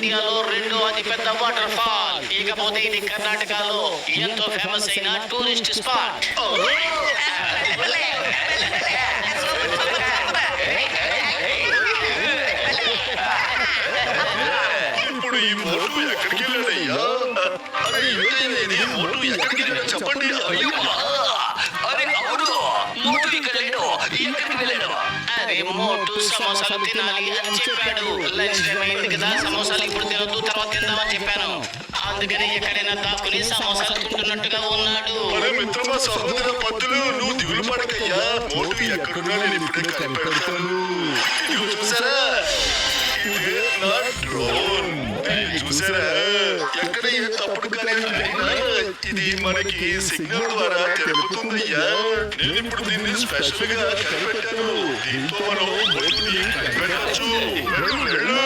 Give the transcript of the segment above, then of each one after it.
ఇండియాలో రెండో అతిపెద్ద వాటర్ ఫాల్. ఇకపోతే ఇది కర్ణాటకలో ఎంతో ఫేమస్ అయిన టూరిస్ట్ స్పాట్. ఇప్పుడు ఈ మోటు ఎక్కడికి వెళ్ళాడయ్యా? మోటు ఎక్కడికి వెళ్ళాడు చెప్పండి. అరే మోటు సమోసాలు తినాలి అని చెప్పాడు. లంచ్ టైం అయింది కదా, సమోసాలు ఇప్పుడు తినొద్దు, తర్వాత తిందామని చెప్పాను. అందుకని ఎక్కడైనా దాక్కుని సమోసాలు తింటున్నట్టుగా ఉన్నాడు. అరే మిత్రమా, సహోదర పద్దులు, నువ్వు దిగులు పడకయ్యా. మోటు ఎక్కడున్నా నేను ఇప్పుడే కనిపెడతాను. ఇదిగో చూసారా, ఇదే నా డ్రోన్. చూసారా, ఎక్కడ ఏ తప్పుడు కార్యం జరిగినా ఇది మనకి సిగ్నల్ ద్వారా తెలుపుతుందయ్యా. నేను ఇప్పుడు దీన్ని స్పెషల్ గా కనిపెట్టాను. దీంతో మనం మోటుని కనిపెట్టచ్చు. వెళ్ళు.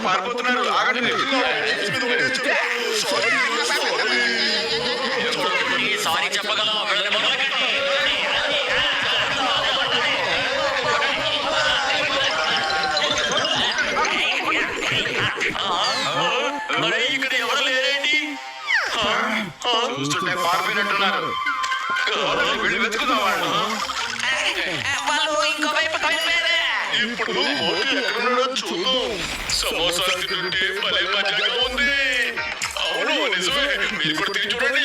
పారిపోతున్నారు. ఆగండి. సారీ చెప్పగలం. ఇక్కడ ఎవరు లేరేంటి? చూస్తుంటే పారిపోయినట్టున్నారు. వెళ్ళి వెతుకుదాం వాళ్ళు. ఇప్పుడు మోటు ఎక్కడున్నాడో చూద్దాం. సమోసా తింటుంటే భలే మజాగా ఉంది. అవును నిజమే, మీరు కూడా తిని చూడండి.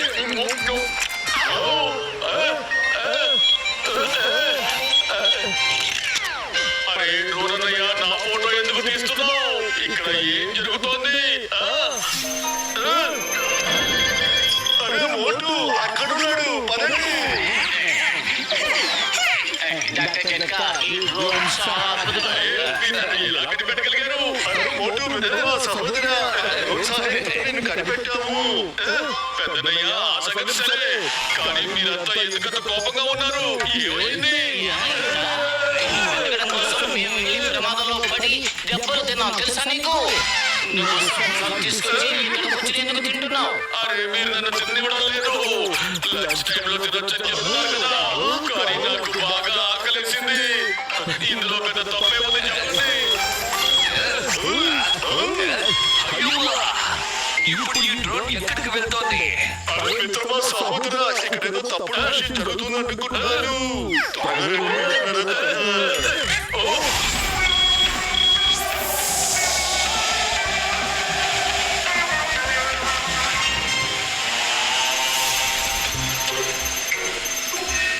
అరే డ్రోన్ అన్నయ్య, నా ఫోటో ఎందుకు తీస్తున్నావు? ఇక్కడ ఏం జరుగుతోంది? అరే మోటు అక్కడున్నాడు, పదండి. ఇలా కనిపెట్టగలిగారు. మోటు మిత్రమా, సహోదర, నేను కనిపెట్టాము. పెద్దనయ్య, ఆ సంగతి సరే, కానీ మీరంతా ఎందుకంత కోపంగా ఉన్నారు? ఏమైంది? ప్రమాదంలో పడి దెబ్బలు తిన్నావు తెలుసా నీకు? తీసుకొచ్చి ఎందుకు తింటున్నావు? అరే మీరు నన్ను తినివ్వడం లేదు. లంచ్ టైంలో తినొచ్చని చెప్తున్నారు కదా, కానీ నాకు బాగా ఆకలేసింది. ఇందులో పెద్ద తప్పే ఉంది చెప్పండి. ఇప్పుడు ఈ డ్రోన్ ఎక్కడికి వెళ్తోంది? అరే మిత్రమా, సహోదర, ఇక్కడేదో తప్పుడు విషయం జరుగుతుందనుకుంటున్నాను.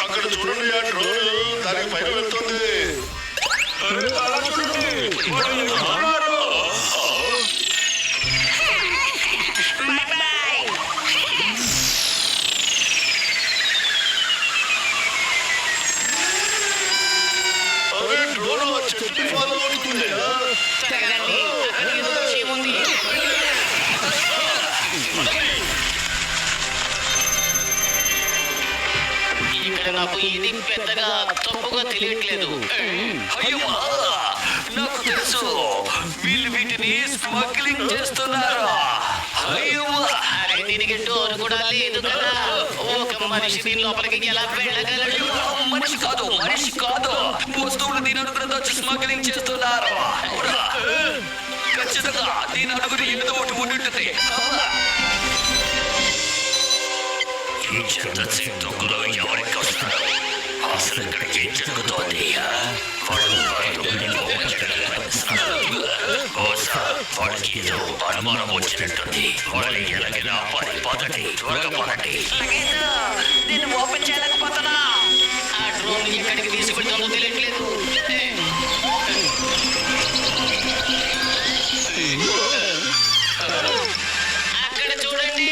అక్కడ చూడండి, ఆ డ్రోన్ దానికి పైన వెళ్తుంది. అలా చూడండి. అరే డ్రోన్ ఆ చెట్టు ఫాలో అవుతుంది. ఇక్కడ నాకు ఇది పెద్దగా తప్పుగా తెలియట్లేదు. అయ్యో, నాకు తెలుసు, వీళ్ళు వీటిని స్మగ్లింగ్ చేస్తున్నారు. అయ్యో, అరే దీనికి డోర్ కూడా లేదు కదా, ఒక మనిషి దీని లోపలికి ఎలా వెళ్ళగలడు? మనిషి కాదు, మనిషి కాదు, వస్తువులు దీని అడుగులతో వచ్చి స్మగ్లింగ్ చేస్తున్నారు. ఖచ్చితంగా దీని అడుగుని ఏదో ఒకటి ఉండుంటుంది. ఎవరికి వస్తారు? అసలు ఇక్కడ ఏం జరుగుతోంది? వాళ్ళకి ఏదో అనుమానం వచ్చినట్టుంది. వాళ్ళని ఎలాగైనా పదండి, త్వరగా పడండి. నేను ఓపెన్ చేయలేకపోతున్నా. ఆ డ్రోన్ ఎక్కడికి తీసుకెళ్తుందో తెలియట్లేదు. అక్కడ చూడండి.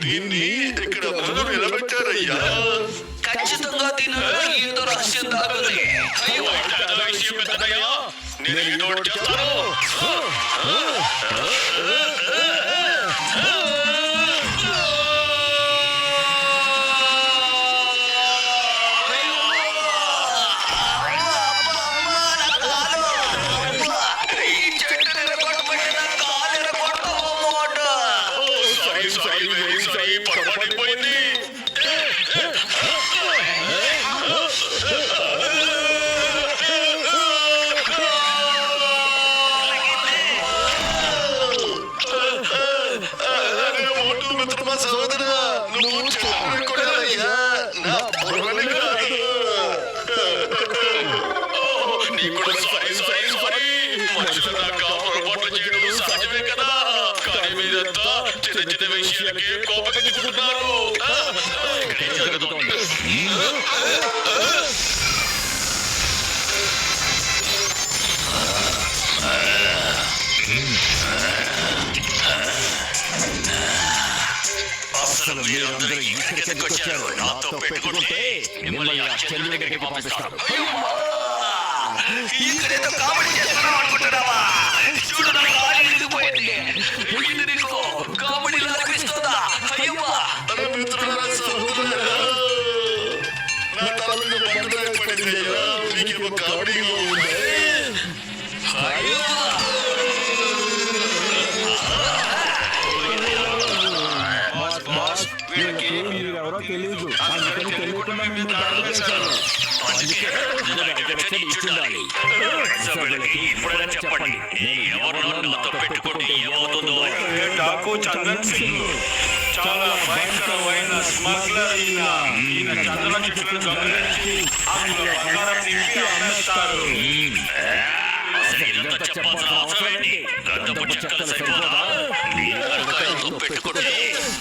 దీన్ని ఇక్కడ ముందు నిలబెట్టారయ్యా. ఖచ్చితంగా దీనిలో ఏదో రహస్యం దాగుంది. అయ్యో, అదే విషయం పెద్దయ్యా. నేను ఏదో ఒకటి చేస్తాను. సారీ పొరపాటైపోయింది. మోటు మిత్రమా సహోదరా, నువ్వు చెట్టు కొట్టాలయ్యా, నా బుర్రని కాదు. నీకు కూడా సారీ. మనుషులన్నాక పొరపాట్లు చేయడం సహజమే కదా. కానీ మీరంతా చిన్న చిన్న విషయాలకే కోపగించుకుంటున్నారు. ఇక్కడే జరుగుతోంది. అసలు మీరందరూ ఇక్కడికి ఎందుకు వచ్చారు? నాతో పెట్టుకుంటే మిమ్మల్ని ఆ చంద్రుడి దగ్గరికి పంపిస్తాను. ఇక్కడేదో కామెడీ చేస్తున్నావు అనుకుంటున్నావా? చూడు, నా కాలు ఇరిగిపోయింది. ఇది నీకు కామెడీలా అనిపిస్తుందా? అయ్యవ్వా! అరే మిత్రులారా, సహోదరులారా, నా తల మీద బండ ఏర్పడిందయ్యా. నీకేమో కామెడీగా ఉందా? ఎవరో తెలియదు, అందుకని తెలియకుండా మేము దాడి చేశాము. ఇప్పుడైనా చెప్పండి, ఎవరినో నాతో పెట్టుకుంటే ఏమవుతుందో? డాకు చందన్ సింగ్ చాలా భయంకరమైన స్మగ్లర్. ఈయన చందన చెట్లను దొంగిలించి అందులో బంగారం నింపి అమ్మేస్తారు. అసలు ఇదంతా చెప్పాల్సిన అవసరం ఏంటి? గంధపు చెక్కలు సరిపోదా? మీరు కనుక పెట్టుకుంటే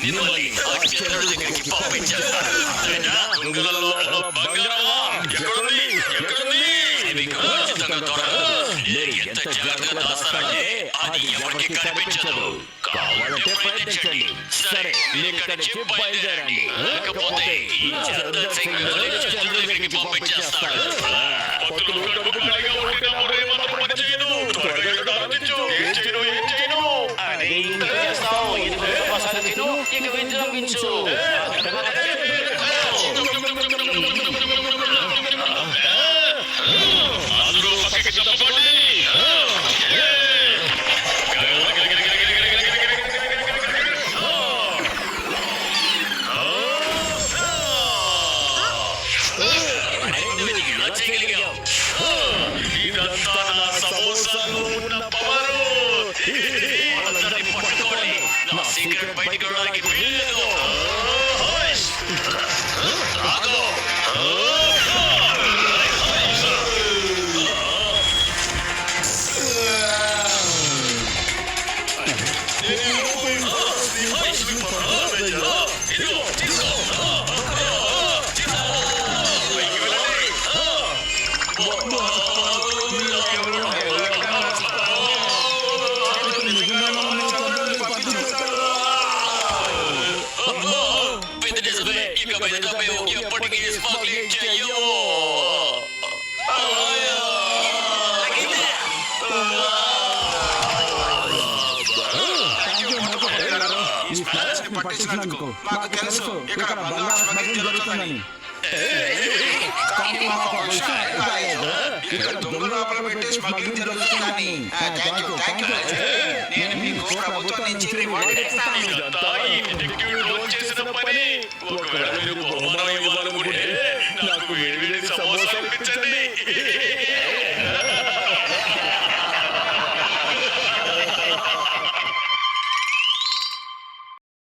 మిమ్మల్ని ఆ చంద్రుడి దగ్గరికి పంపించేస్తారు. దొంగలలో బంగారమా? ఎక్కడుంది? ఇది ఖచ్చితంగా దొరకదు. మీరు ఎంత జాగ్రత్తగా దాస్తారంటే అది ఎవరికి కనిపించదు. కావాలంటే ప్రయత్నించండి. సరే, మీరు ఇక్కడి నుంచి బయలుదేరండి. లేకపోతే ఈ చంద్రుడి దగ్గరికి పంపించేస్తాడు. పట్టులు డబ్బు ఖాళీగా ఉంటే నా బుర్ర మాత్రం పనిచేయదు. త్వరగా ఇక్కడ అందించు. ఏం చేయను? అదే ఇంత చేస్తావు. ఇది మసాలా తిను, ఇక విజృంభించు. అందరూ పక్కకి తప్పండి. ఇదంతా నా సమోసాలో ఉన్న పవరు. అందరినీ పట్టుకోండి. నా సీక్రెట్ బయటికి రావడానికి వీల్లేదు. ఇక మీద మేము ఎప్పటికీ స్మగ్లింగ్ చెయ్యము. పట్టించినందుకు మాకు తెలుసు ఇక్కడ బంగారం స్మగ్లింగ్ జరుగుతుందని. కానీ మాకు ఆ విషయం అర్థం కాలేదు. ఇక్కడ దొంగ లోపల పెట్టి స్మగ్లింగ్ జరుగుతుందని. నేను మీకు ప్రభుత్వం నుంచి రివార్డ్ ఇస్తాను. ఇదంతా ఈ డిటెక్టివ్ డ్రోన్ చేసిన పని. ఒకవేళ మీరు బహుమానం ఇవ్వాలనుకుంటే నాకు వేడి